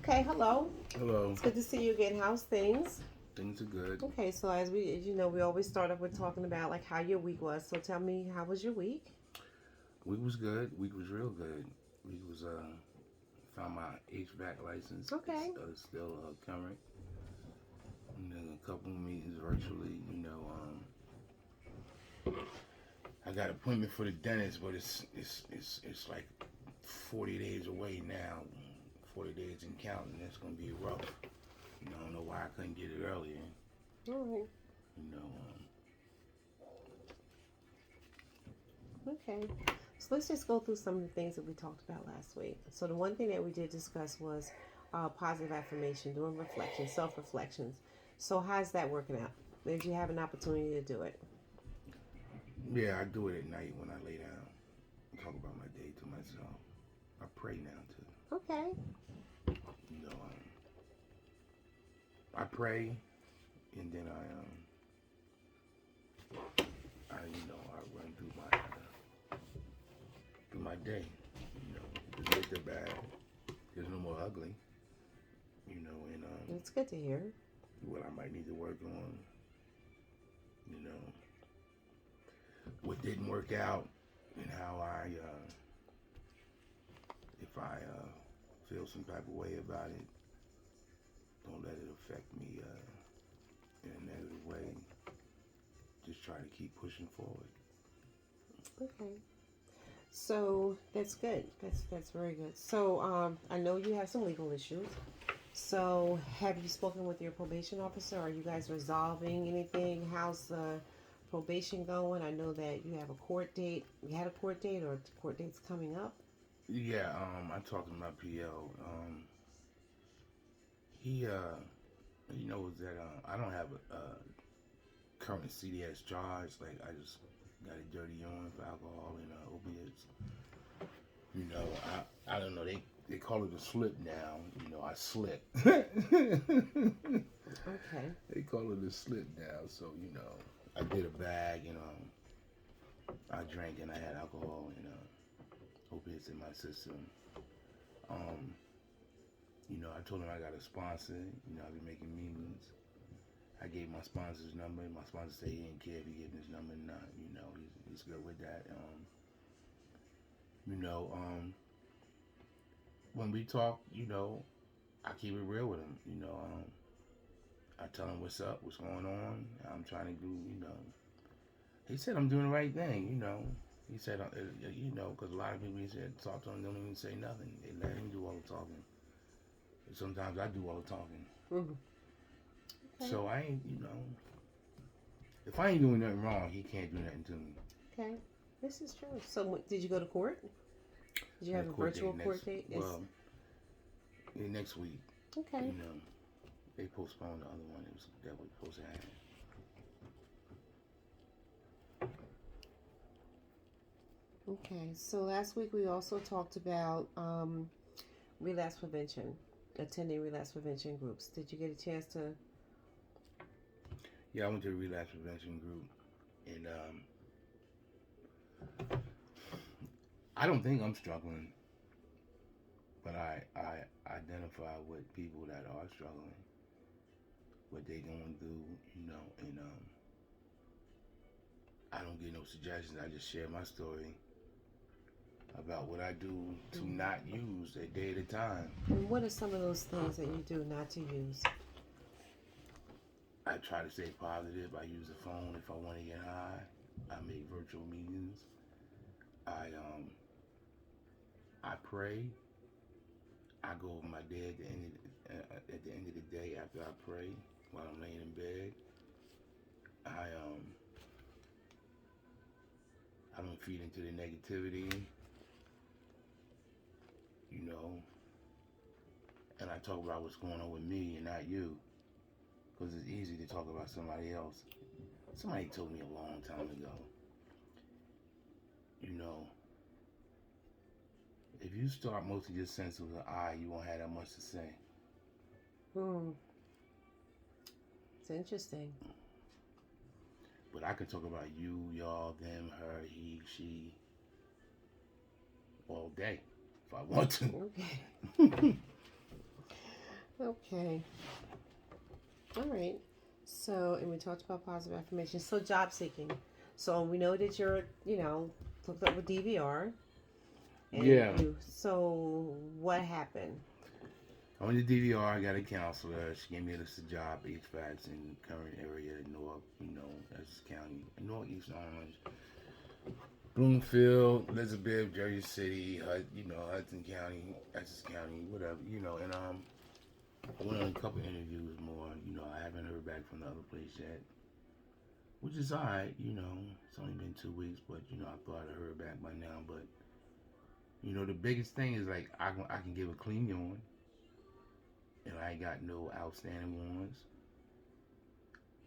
Okay, hello. Hello. It's good to see you again. How's things? Things are good. Okay, so as we always start off with talking about like how your week was. So tell me, how was your week? Week was good. Week was real good. Week was found my HVAC license. It's Okay. still current. A couple of meetings virtually. I got an appointment for the dentist, but it's like 40 days away now. 40 days and counting. It's gonna be rough. I don't know why I couldn't get it earlier. All right. You know, Okay. So let's just go through some of the things that we talked about last week. So the one thing that we did discuss was positive affirmation, doing reflection, self-reflections. So how's that working out? Did you have an opportunity to do it? yeah, I do it at night when I lay down. I talk about my day to myself. I pray now too. Okay. You know, I pray, and then I run through my day. The good, the bad. There's no more ugly. And It's good to hear. what I might need to work on. You know, what didn't work out, and how if I feel some type of way about it, don't let it affect me in a negative way. Just try to keep pushing forward. Okay. So that's good. That's very good. So I know you have some legal issues. So have you spoken with your probation officer? Are you guys resolving anything? How's the probation going? I know that you have a court date. You had a court date, or the court date's coming up. Yeah, I talked to my PL. He knows that I don't have a current CDS charge. Like I just got a dirty urine for alcohol and opiates. I don't know. They call it a slip now. I slip. Okay. They call it a slip now. So I did a bag and I drank and I had alcohol and opiates in my system. Um, I told him I got a sponsor. I've been making meetings. I gave my sponsor's number. My sponsor said he didn't care if he gave me his number or not. He's good with that. You know, um, when we talk, I keep it real with him. I tell him what's up, what's going on. I'm trying to do. He said I'm doing the right thing. He said, because a lot of people he said talk to him don't even say nothing. They let him do all the talking. And sometimes I do all the talking. Mm-hmm. Okay. So I ain't, if I ain't doing nothing wrong, he can't do nothing to me. Okay. This is true. So did you go to court? Did you have a virtual court date? Well, next week. Okay. They postponed the other one. That was supposed to happen. Okay, so last week we also talked about relapse prevention, attending relapse prevention groups. Did you get a chance to? Yeah, I went to the relapse prevention group, and I don't think I'm struggling, but I identify with people that are struggling, what they going through, and I don't get no suggestions. I just share my story about what I do to not use a day at a time. And what are some of those things that you do not to use? I try to stay positive. I use the phone if I want to get high. I make virtual meetings. I pray. I go over my day at the end of the day after I pray while I'm laying in bed. I don't feed into the negativity, and I talk about what's going on with me and not you, because it's easy to talk about somebody else. Somebody told me a long time ago, if you start most of your sense with an I, you won't have that much to say. Hmm. It's interesting. But I can talk about you, y'all, them, her, he, she, all day if I want to. Okay. Okay. All right. So, and we talked about positive affirmation. So, job seeking. So, we know that you're, hooked up with DVR, and Yeah. you. So, what happened? On the DVR, I got a counselor. She gave me a list of job HVACs in the current area, North, Essex County, Northeast Orange, Bloomfield, Elizabeth, Jersey City, Hudson County, Essex County, whatever, and I went on a couple interviews more. I haven't heard back from the other place yet, which is alright. It's only been 2 weeks, but I thought I'd heard back by now. But the biggest thing is like I can give a clean yawn, and I ain't got no outstanding warrants.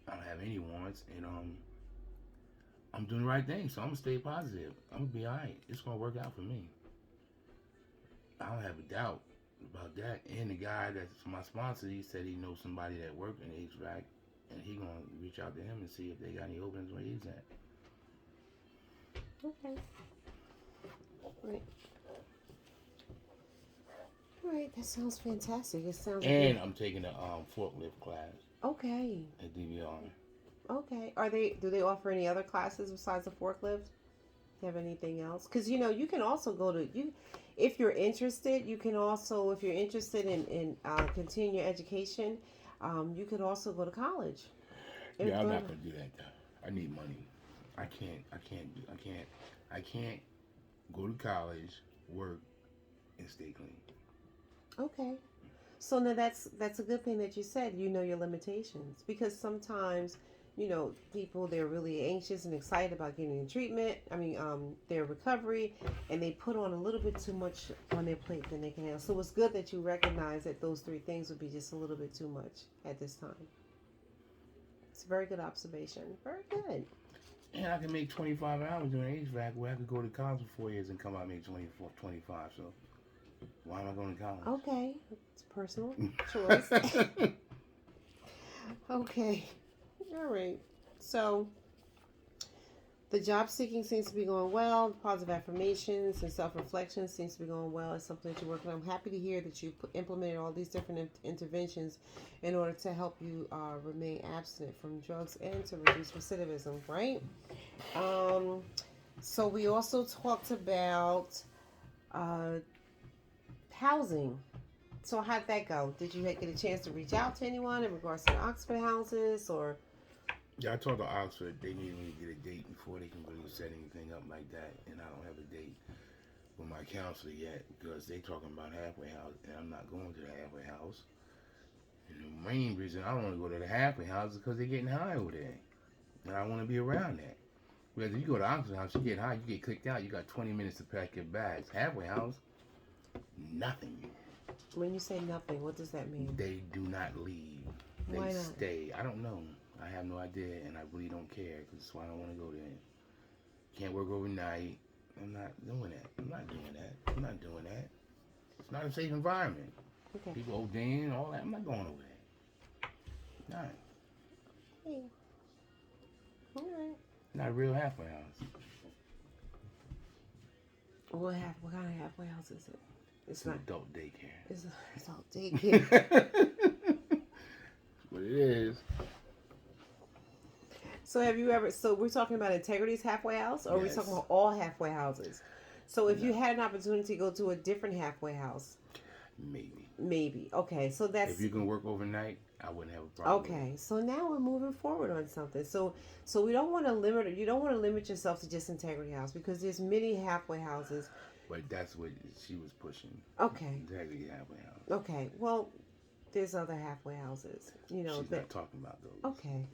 I don't have any warrants, and I'm doing the right thing, so I'm gonna stay positive. I'm gonna be alright. It's gonna work out for me. I don't have a doubt about that. And the guy that's my sponsor, he said he knows somebody that worked in HVAC, and he gonna reach out to him and see if they got any openings where he's at. Okay. Right. All right. That sounds fantastic. It sounds. And I'm taking a forklift class Okay. at DVR. Okay. Do they offer any other classes besides the forklift? Do you have anything else? Because you can also go to if you're interested. You can also, if you're interested in continuing your education, you could also go to college. Yeah, I'm not gonna do that though. I need money. I can't go to college, work, and stay clean. Okay. So now that's a good thing that you said. You know your limitations, because sometimes people, they're really anxious and excited about getting treatment. I mean, their recovery, and they put on a little bit too much on their plate than they can handle. So it's good that you recognize that those three things would be just a little bit too much at this time. It's a very good observation. Very good. And I can make 25 hours doing HVAC, where I could go to college for 4 years and come out and make 24, 25. So why am I going to college? Okay, it's personal choice. Okay. All right. So the job seeking seems to be going well. Positive affirmations and self reflection seems to be going well. It's something that you're working on. I'm happy to hear that you implemented all these different interventions in order to help you remain abstinent from drugs and to reduce recidivism, right? So we also talked about housing. So how'd that go? Did you get a chance to reach out to anyone in regards to the Oxford houses, or? Yeah, I told the Oxford they need me to get a date before they can really set anything up like that, and I don't have a date with my counselor yet because they talking about halfway house, and I'm not going to the halfway house. And the main reason I don't want to go to the halfway house is because they're getting high over there, and I want to be around that. Whereas if you go to the Oxford house, you get high, you get clicked out, you got 20 minutes to pack your bags. Halfway house, nothing. When you say nothing, what does that mean? They do not leave. They Why not? stay. I don't know. I have no idea, and I really don't care because that's why I don't want to go there. Can't work overnight. I'm not doing that. I'm not doing that. It's not a safe environment. Okay. People ODing, all that. I'm not going over there. Not. Hey. All right. Not a real halfway house. What kind of halfway house is it? It's not adult daycare. It's adult daycare. What it is. So have you ever? So we're talking about Integrity's halfway house, or Yes. are we talking about all halfway houses? So if you had an opportunity to go to a different halfway house, maybe. Okay, so that's if you can work overnight, I wouldn't have a problem. Okay, so now we're moving forward on something. So we don't want to limit. You don't want to limit yourself to just Integrity House, because there's many halfway houses. But that's what she was pushing. Okay. Integrity halfway house. Okay. Well, there's other halfway houses. She's not talking about those. Okay.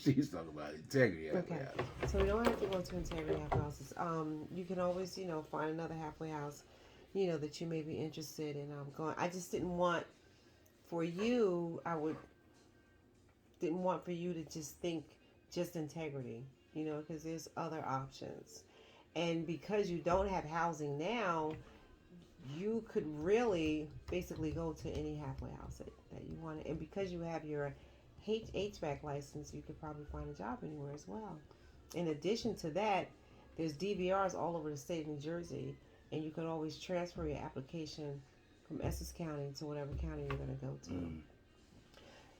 She's talking about Integrity halfway house. So we don't have to go to Integrity halfway houses. You can always, find another halfway house, that you may be interested in going. I just didn't want for you. Didn't want for you to just think just Integrity, because there's other options. And because you don't have housing now, you could really basically go to any halfway house that you want. And because you have your HVAC license, you could probably find a job anywhere as well. In addition to that, there's DVRs all over the state of New Jersey, and you could always transfer your application from Essex County to whatever county you're going to go to. Mm.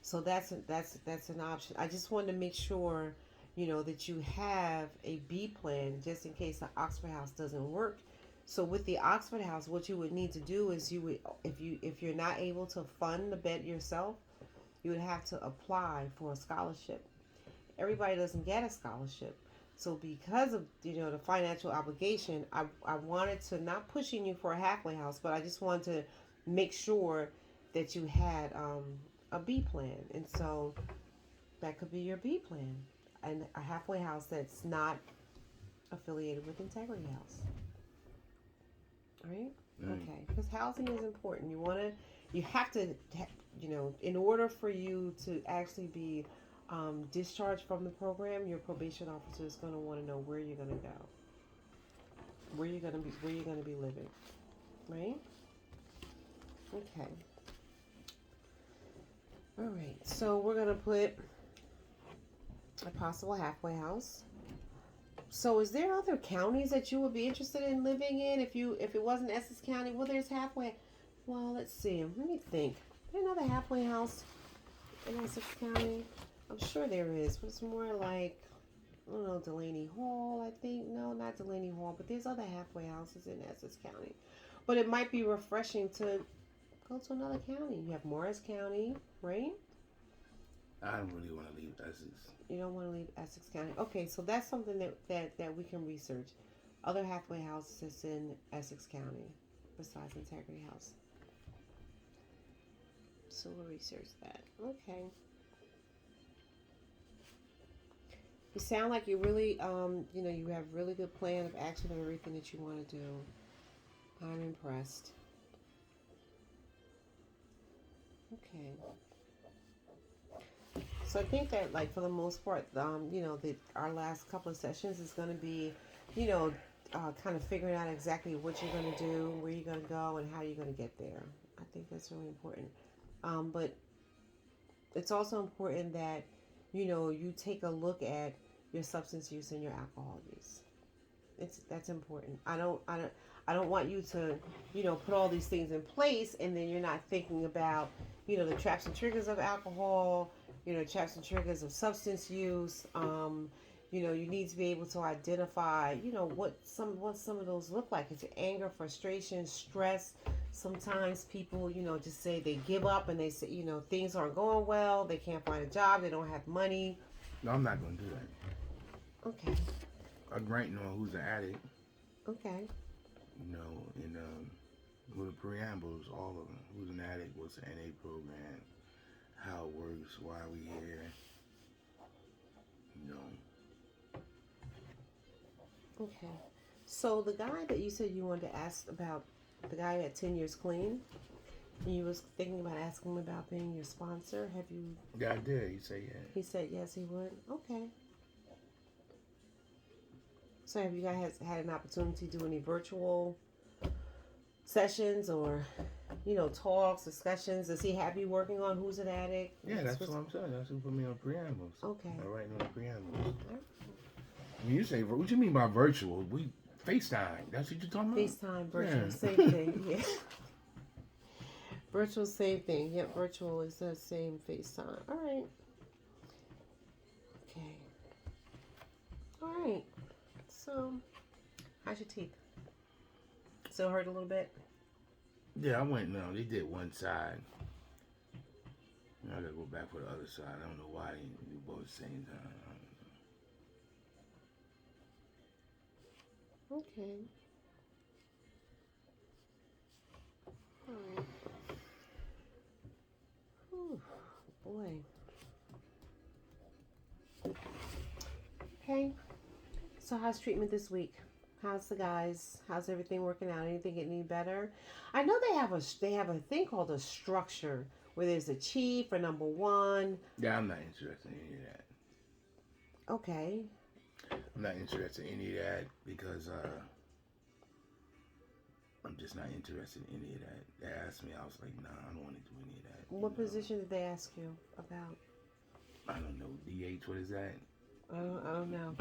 So that's an option. I just wanted to make sure, that you have a B plan just in case the Oxford House doesn't work. So with the Oxford House, what you would need to do is you would, if you're not able to fund the bed yourself, you would have to apply for a scholarship. Everybody doesn't get a scholarship. So because of the financial obligation, I wanted to, not pushing you for a halfway house, but I just wanted to make sure that you had a B plan, and so that could be your B plan, and a halfway house that's not affiliated with Integrity House. All right? Okay, because housing is important. You have to, in order for you to actually be discharged from the program, your probation officer is going to want to know where you're going to go, where you're going to be living, right? Okay. All right. So we're going to put a possible halfway house. So is there other counties that you would be interested in living in if it wasn't Essex County? Well, there's halfway. Well, let's see. Let me think. Is there another halfway house in Essex County? I'm sure there is, but it's more like, I don't know, Delaney Hall, I think. No, not Delaney Hall, but there's other halfway houses in Essex County. But it might be refreshing to go to another county. You have Morris County, right? I don't really want to leave Essex. You don't want to leave Essex County. Okay, so that's something that we can research. Other halfway houses in Essex County besides Integrity House. So we'll research that. Okay. You sound like you really, you have really good plan of action of everything that you want to do. I'm impressed. Okay. So I think that, like, for the most part, our last couple of sessions is going to be, kind of figuring out exactly what you're going to do, where you're going to go, and how you're going to get there. I think that's really important. But it's also important that, you take a look at your substance use and your alcohol use. That's important. I don't want you to, put all these things in place and then you're not thinking about, the traps and triggers of alcohol, traps and triggers of substance use. You need to be able to identify, what some of those look like. Is it anger, frustration, stress? Sometimes people, just say they give up and they say, things aren't going well. They can't find a job. They don't have money. No, I'm not going to do that. Okay. I'm writing on who's an addict. Okay. And with the preambles, all of them. Who's an addict? What's the NA program? How it works? Why are we here? Okay. So the guy that you said you wanted to ask about, the guy at 10 Years Clean, and you was thinking about asking him about being your sponsor. Have you? Yeah, I did. He said yeah. He said yes, he would. Okay. So have you guys had an opportunity to do any virtual sessions or, talks, discussions? Does he have you working on Who's an Addict? Yeah, that's what I'm saying. That's who put me on preambles. Okay. I'm writing on the preambles. When you say, what you mean by virtual? We FaceTime. That's what you're talking about? FaceTime, virtual, Yeah. same thing. Yeah. Virtual, same thing. Yep, virtual is the same FaceTime. All right. Okay. All right. So, how's your teeth? Still hurt a little bit? Yeah, I went, no, they did one side. I gotta go back for the other side. I don't know why they didn't do both at the same time. Okay. All right. Whew, boy. Okay. So how's treatment this week? How's the guys? How's everything working out? Anything getting any better? I know they have a thing called a structure where there's a chief or number one. Yeah, I'm not interested in any of that. Okay. I'm not interested in any of that because I'm just not interested in any of that. They asked me, I was like, nah, I don't want to do any of that. What position did they ask you about? I don't know. DH, what is that? I don't know.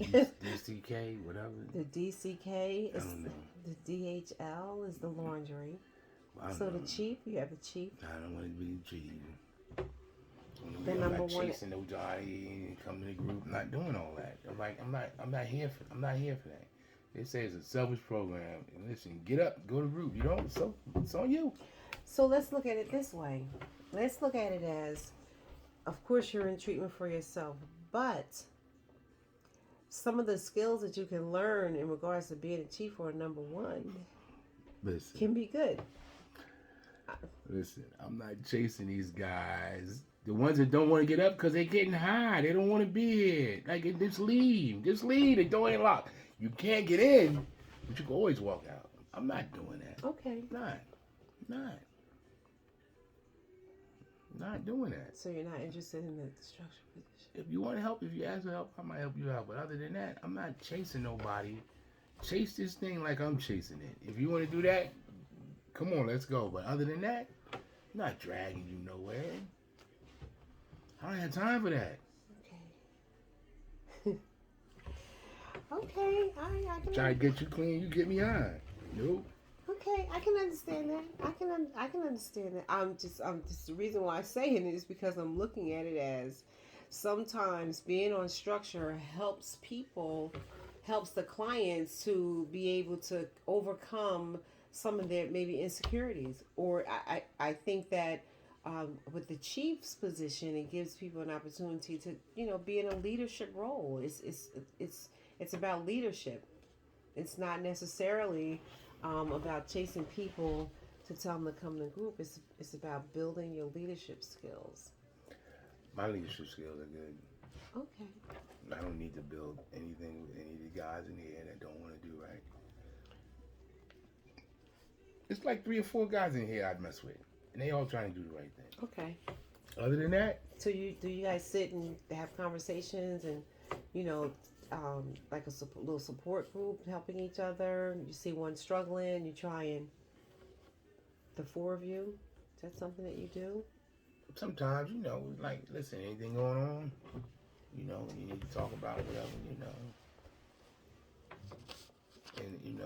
DCK, whatever. The DCK I is don't know. the DHL is the laundry. I don't So the know. chief, you have the chief, I don't want to be the chief. the I'm number not one. chasing nobody and come to the group. I'm not doing all that. I'm not here for that. They say it's a selfish program. And listen, get up, go to group. You know, so it's on you. So let's look at it this way. Let's look at it as, of course, you're in treatment for yourself, but some of the skills that you can learn in regards to being a chief or a number one Listen, can be good. listen. I'm not chasing these guys. The ones that don't want to get up because they're getting high. They don't want to be here. Like, just leave. Just leave. The door ain't locked. You can't get in, but you can always walk out. I'm not doing that. Okay. Not doing that. So you're not interested in the structure position. If you want to help, if you ask for help, I might help you out. But other than that, I'm not chasing nobody. Chase this thing like I'm chasing it. If you want to do that, come on, let's go. But other than that, I'm not dragging you nowhere. I don't have time for that. Okay. Okay. I can. Try to get you clean, you get me high. Nope. Okay, I can understand that. I can understand that. I'm just the reason why I'm saying it is because I'm looking at it as sometimes being on structure helps people, helps the clients to be able to overcome some of their maybe insecurities. Or I think that with the chief's position, it gives people an opportunity to be in a leadership role. It's about leadership. It's not necessarily about chasing people to tell them to come to the group. It's about building your leadership skills. My leadership skills are good. Okay. I don't need to build anything with any of the guys in here that don't want to do right. It's like 3 or 4 guys in here I'd mess with, and they all trying to do the right thing. Okay. Other than that, So do you guys sit and have conversations and like a little support group helping each other? You see one struggling, you try and the 4 of you. Is that something that you do? sometimes, like, listen, anything going on, you need to talk about whatever, And,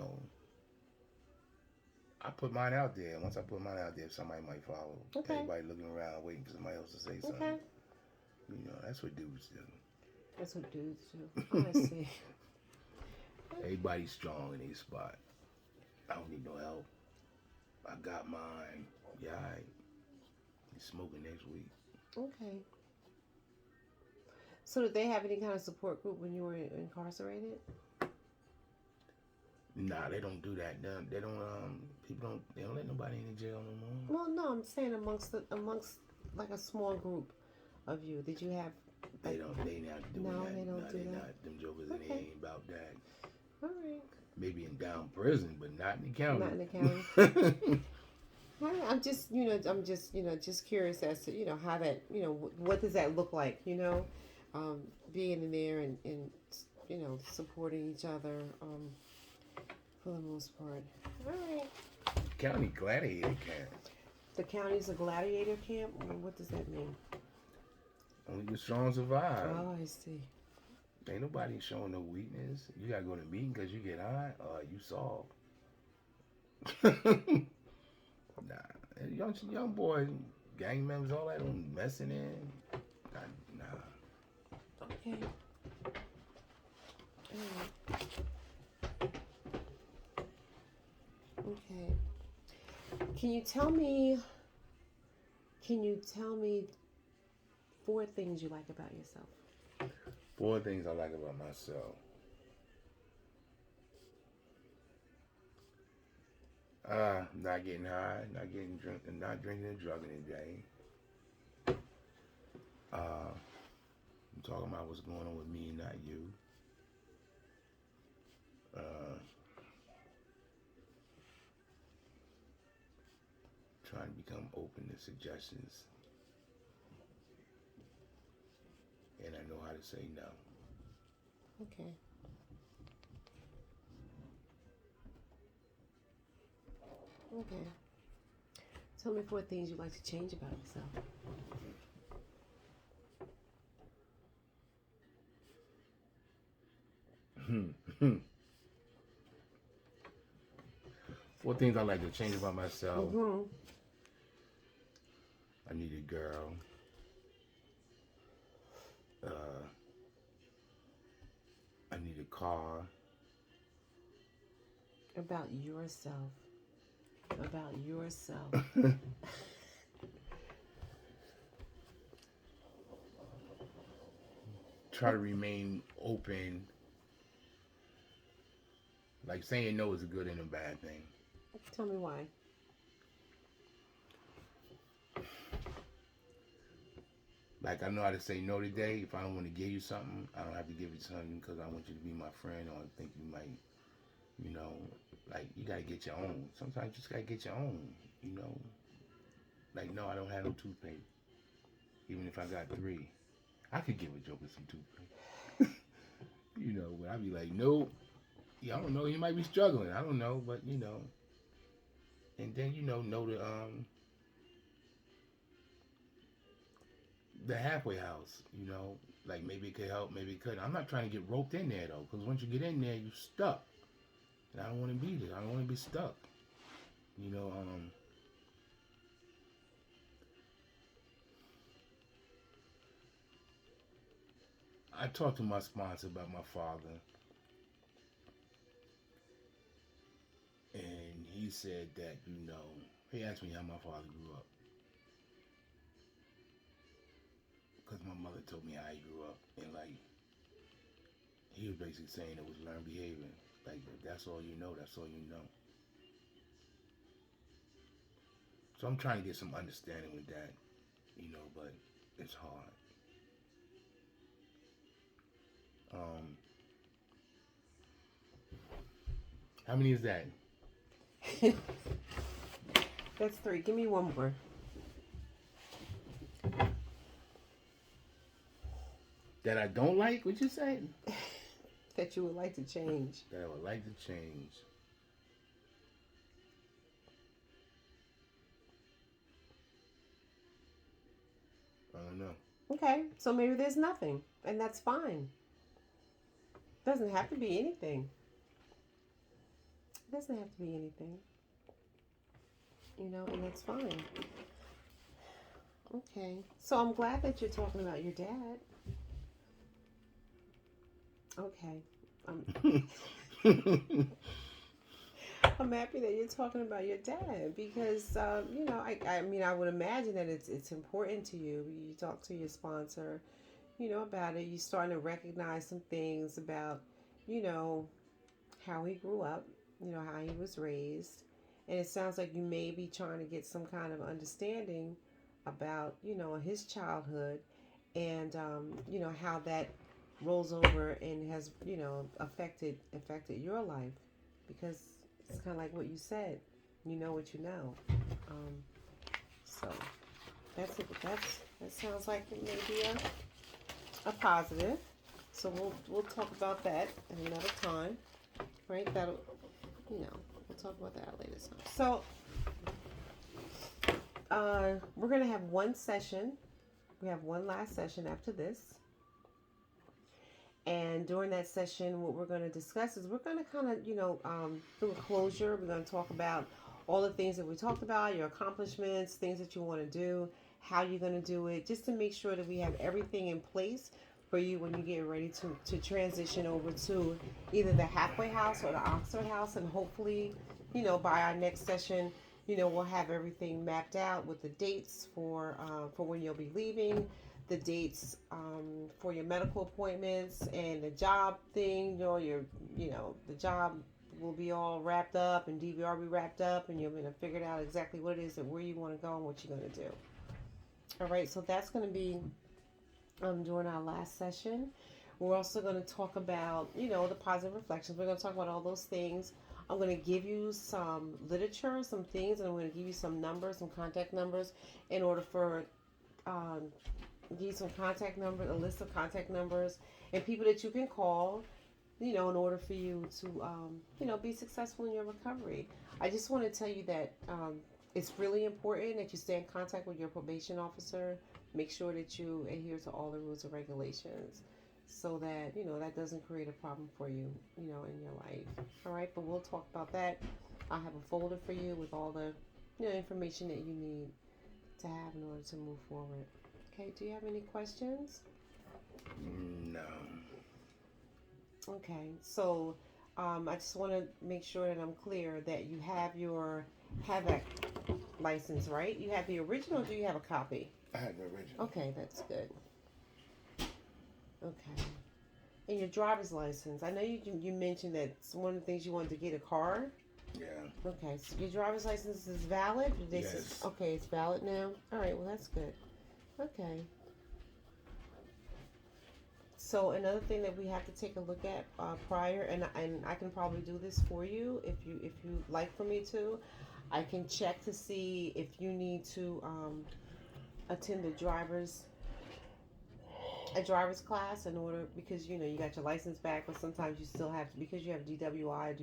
I put mine out there. Once I put mine out there, somebody might follow. Okay. Everybody looking around, waiting for somebody else to say something. Okay. That's what dudes do. That's what dudes do. I see. Everybody's strong in their spot. I don't need no help. I got mine. Yeah, he's smoking next week. Okay. So did they have any kind of support group when you were incarcerated? Nah, they don't do that. They don't. They don't let nobody in the jail no more. Well, no, I'm saying amongst like a small group of you. Did you have? They don't. They not doing No, that. they don't do they that. not. Them jokers in Okay. there ain't about that. All right. Maybe in down prison, but not in the county. Not in the county. I'm just, just curious as to, how that, what does that look like, being in there and supporting each other, for the most part. All right. County gladiator camp. The county's a gladiator camp? What does that mean? Only the strong survive. Oh, I see. Ain't nobody showing no weakness. You gotta go to the meeting because you get high. You soft. Nah, young boys, gang members, all that, them messing in. Nah. Okay. All right. Okay. Can you tell me 4 things you like about yourself? 4 things I like about myself. Not getting high, not getting drunk, not drinking and drugging a day. I'm talking about what's going on with me, not you. Trying to become open to suggestions. And I know how to say no. Okay. Okay. Tell me 4 things you'd like to change about yourself. 4 things I like to change about myself. Mm-hmm. I need a girl. I need a car. About yourself. About yourself. Try to remain open. Like saying no is a good and a bad thing. Tell me why. Like I know how to say no today. If I don't want to give you something, I don't have to give you something because I want you to be my friend or I think you might, you know, like you gotta get your own. Sometimes you just gotta get your own, you know. Like no, I don't have no toothpaste. Even if I got 3, I could give a joker some toothpaste. You know, but I'd be like, nope. Yeah, I don't know. He might be struggling. I don't know, but you know. And then know the halfway house. You know, like maybe it could help, maybe it couldn't. I'm not trying to get roped in there though, because once you get in there, you're stuck. And I don't want to be there. I don't want to be stuck. You know, I talked to my sponsor about my father, and he said that he asked me how my father grew up, because my mother told me how he grew up, and like he was basically saying it was learned behavior. Like that's all you know. That's all you know. So I'm trying to get some understanding with that, but it's hard. How many is that? That's 3. Give me one more. That I don't like? What you say? That you would like to change. That I would like to change. I don't know. Okay, so maybe there's nothing, and that's fine. Doesn't have to be anything. It doesn't have to be anything. And that's fine. Okay, so I'm glad that you're talking about your dad. Okay. I'm happy that you're talking about your dad because, I would imagine that it's important to you. You talk to your sponsor, about it. You're starting to recognize some things about, you know, how he grew up, how he was raised. And it sounds like you may be trying to get some kind of understanding about, his childhood and, how that rolls over and has, affected your life because it's kind of like what you said. You know what you know. Um, so that sounds like it may be a positive. So we'll talk about that at another time, right? That'll we'll talk about that later time. So we're gonna have one session. We have one last session after this. And during that session, what we're going to discuss is we're going to kind of, do a closure. We're going to talk about all the things that we talked about, your accomplishments, things that you want to do, how you're going to do it, just to make sure that we have everything in place for you when you get ready to transition over to either the halfway house or the Oxford house. And hopefully, by our next session, we'll have everything mapped out with the dates for when you'll be leaving, the dates for your medical appointments and the job thing. The job will be all wrapped up and DVR will be wrapped up, and you're going to figure out exactly what it is and where you want to go and what you're going to do. All right, so that's going to be during our last session. We're also going to talk about, the positive reflections. We're going to talk about all those things. I'm going to give you some literature, some things, and I'm going to give you some numbers, some contact numbers in order for give you some contact numbers, a list of contact numbers, and people that you can call, in order for you to, be successful in your recovery. I just want to tell you that it's really important that you stay in contact with your probation officer. Make sure that you adhere to all the rules and regulations so that, that doesn't create a problem for you, in your life. All right, but we'll talk about that I'll have a folder for you with all the information that you need to have in order to move forward. Okay, do you have any questions? No. Okay, so I just want to make sure that I'm clear that you have your HAVAC license, right? You have the original, or do you have a copy? I have the original. Okay, that's good. Okay. And your driver's license. I know you mentioned that one of the things you wanted to get a car. Yeah. Okay, so your driver's license is valid? Yes. Okay, it's valid now? All right, well, that's good. Okay. So another thing that we have to take a look at prior, and I can probably do this for you if you like for me to. I can check to see if you need to attend a driver's class in order, because you got your license back, but sometimes you still have to, because you have DWI,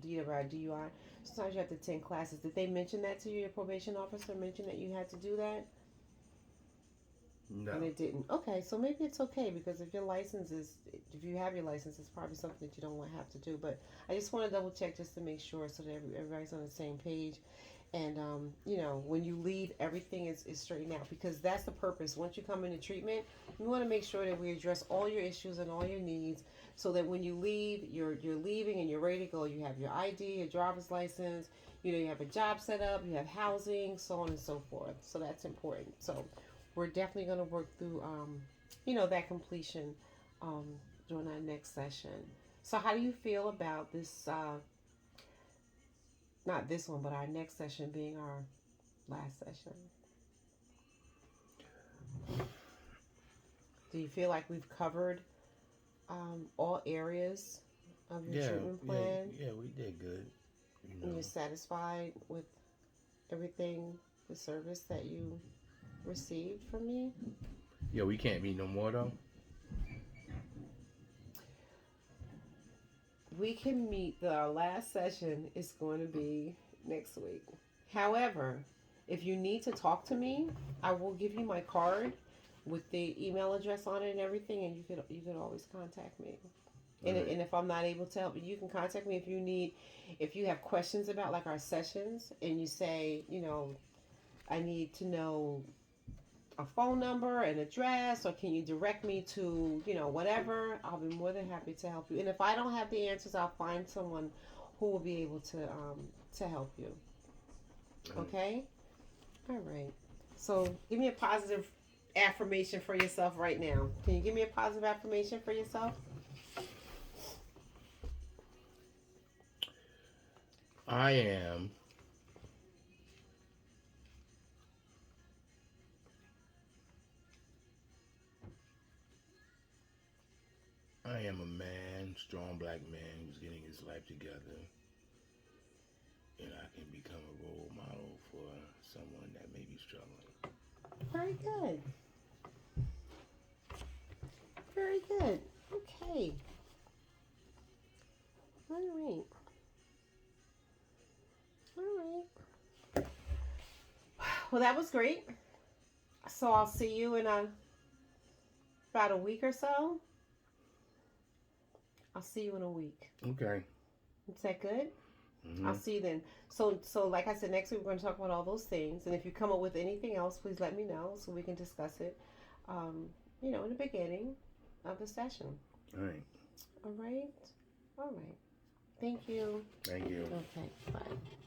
DUI. Sometimes you have to attend classes. Did they mention that to you? Your probation officer mentioned that you had to do that? No. And it didn't. Okay, so maybe it's okay, because if you have your license, it's probably something that you don't want to have to do. But I just want to double check just to make sure, so that everybody's on the same page. And when you leave, everything is straightened out, because that's the purpose. Once you come into treatment, we want to make sure that we address all your issues and all your needs, so that when you leave, you're leaving and you're ready to go. You have your ID, your driver's license, you have a job set up, you have housing, so on and so forth. So that's important. So we're definitely going to work through, that completion during our next session. So how do you feel about this, not this one, but our next session being our last session? Do you feel like we've covered all areas of your treatment plan? Yeah, we did good. And you're satisfied with everything, the service that you received from me? Yeah, we can't meet no more though. We can meet. Our last session is going to be next week. However, if you need to talk to me, I will give you my card with the email address on it and everything, and you could always contact me. And, Right. and if I'm not able to help you can contact me if you have questions about like our sessions, and you say, I need to know a phone number, an address, or can you direct me to, whatever, I'll be more than happy to help you. And if I don't have the answers, I'll find someone who will be able to help you. Okay? All right. So give me a positive affirmation for yourself right now. Can you give me a positive affirmation for yourself? I am a man, strong black man who's getting his life together, and I can become a role model for someone that may be struggling. Very good. Very good. Okay. All right. All right. Well, that was great. So I'll see you in about a week or so. I'll see you in a week. Okay. Is that good? Mm-hmm. I'll see you then. So like I said, next week we're going to talk about all those things. And if you come up with anything else, please let me know so we can discuss it, in the beginning of the session. All right. All right? All right. Thank you. Thank you. Okay, bye.